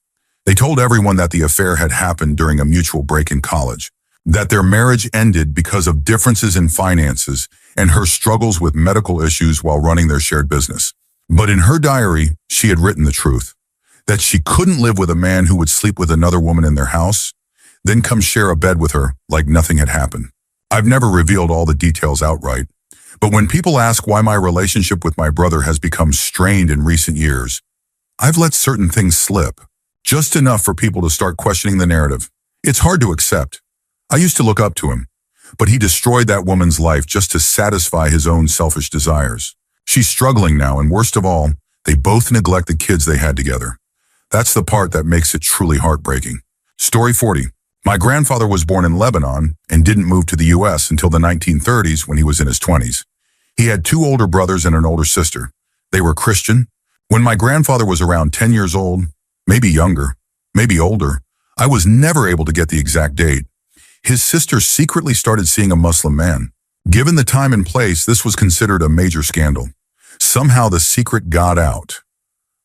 They told everyone that the affair had happened during a mutual break in college, that their marriage ended because of differences in finances and her struggles with medical issues while running their shared business. But in her diary, she had written the truth, that she couldn't live with a man who would sleep with another woman in their house, then come share a bed with her like nothing had happened. I've never revealed all the details outright, but when people ask why my relationship with my brother has become strained in recent years, I've let certain things slip, just enough for people to start questioning the narrative. It's hard to accept. I used to look up to him, but he destroyed that woman's life just to satisfy his own selfish desires. She's struggling now, and worst of all, they both neglect the kids they had together. That's the part that makes it truly heartbreaking. Story 40. My grandfather was born in Lebanon and didn't move to the U.S. until the 1930s when he was in his 20s. He had two older brothers and an older sister. They were Christian. When my grandfather was around 10 years old, maybe younger, maybe older, I was never able to get the exact date, his sister secretly started seeing a Muslim man. Given the time and place, this was considered a major scandal. Somehow the secret got out.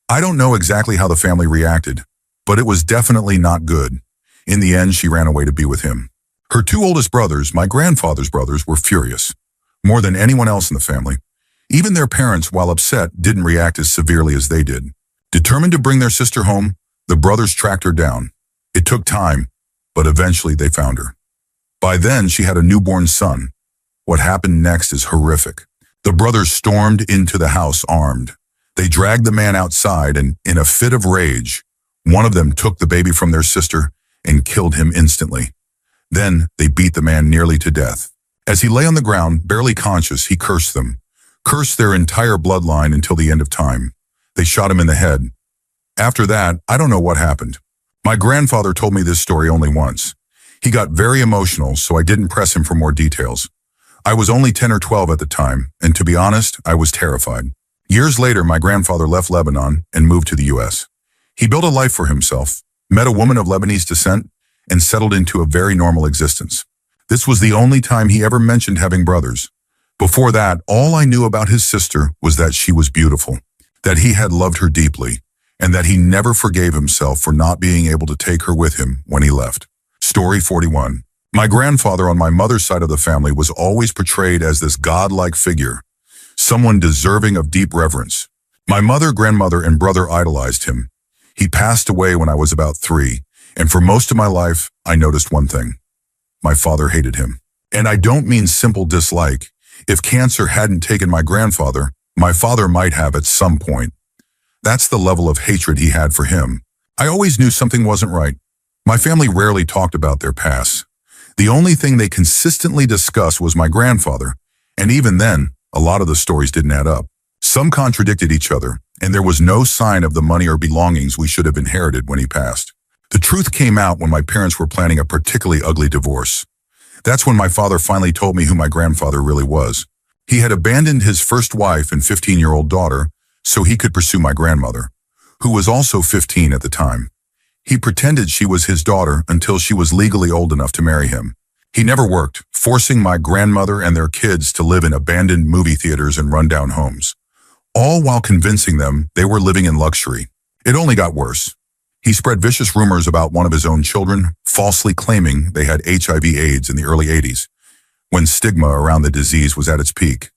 I don't know exactly how the family reacted, but it was definitely not good. In the end, she ran away to be with him. Her two oldest brothers, my grandfather's brothers, were furious, more than anyone else in the family. Even their parents, while upset, didn't react as severely as they did. Determined to bring their sister home, the brothers tracked her down. It took time, but eventually they found her. By then, she had a newborn son. What happened next is horrific. The brothers stormed into the house armed. They dragged the man outside and, in a fit of rage, one of them took the baby from their sister and killed him instantly. Then they beat the man nearly to death. As he lay on the ground, barely conscious, he cursed them, cursed their entire bloodline until the end of time. They shot him in the head. After that, I don't know what happened. My grandfather told me this story only once. He got very emotional, so I didn't press him for more details. I was only 10 or 12 at the time, and to be honest, I was terrified. Years later, my grandfather left Lebanon and moved to the U.S. He built a life for himself, met a woman of Lebanese descent, and settled into a very normal existence. This was the only time he ever mentioned having brothers. Before that, all I knew about his sister was that she was beautiful, that he had loved her deeply, and that he never forgave himself for not being able to take her with him when he left. Story 41. My grandfather on my mother's side of the family was always portrayed as this godlike figure, someone deserving of deep reverence. My mother, grandmother, and brother idolized him. He passed away when I was about 3, and for most of my life, I noticed one thing. My father hated him. And I don't mean simple dislike. If cancer hadn't taken my grandfather, my father might have at some point. That's the level of hatred he had for him. I always knew something wasn't right. My family rarely talked about their past. The only thing they consistently discussed was my grandfather, and even then, a lot of the stories didn't add up. Some contradicted each other, and there was no sign of the money or belongings we should have inherited when he passed. The truth came out when my parents were planning a particularly ugly divorce. That's when my father finally told me who my grandfather really was. He had abandoned his first wife and 15-year-old daughter so he could pursue my grandmother, who was also 15 at the time. He pretended she was his daughter until she was legally old enough to marry him. He never worked, forcing my grandmother and their kids to live in abandoned movie theaters and rundown homes, all while convincing them they were living in luxury. It only got worse. He spread vicious rumors about one of his own children, falsely claiming they had HIV/AIDS in the early 80s, when stigma around the disease was at its peak.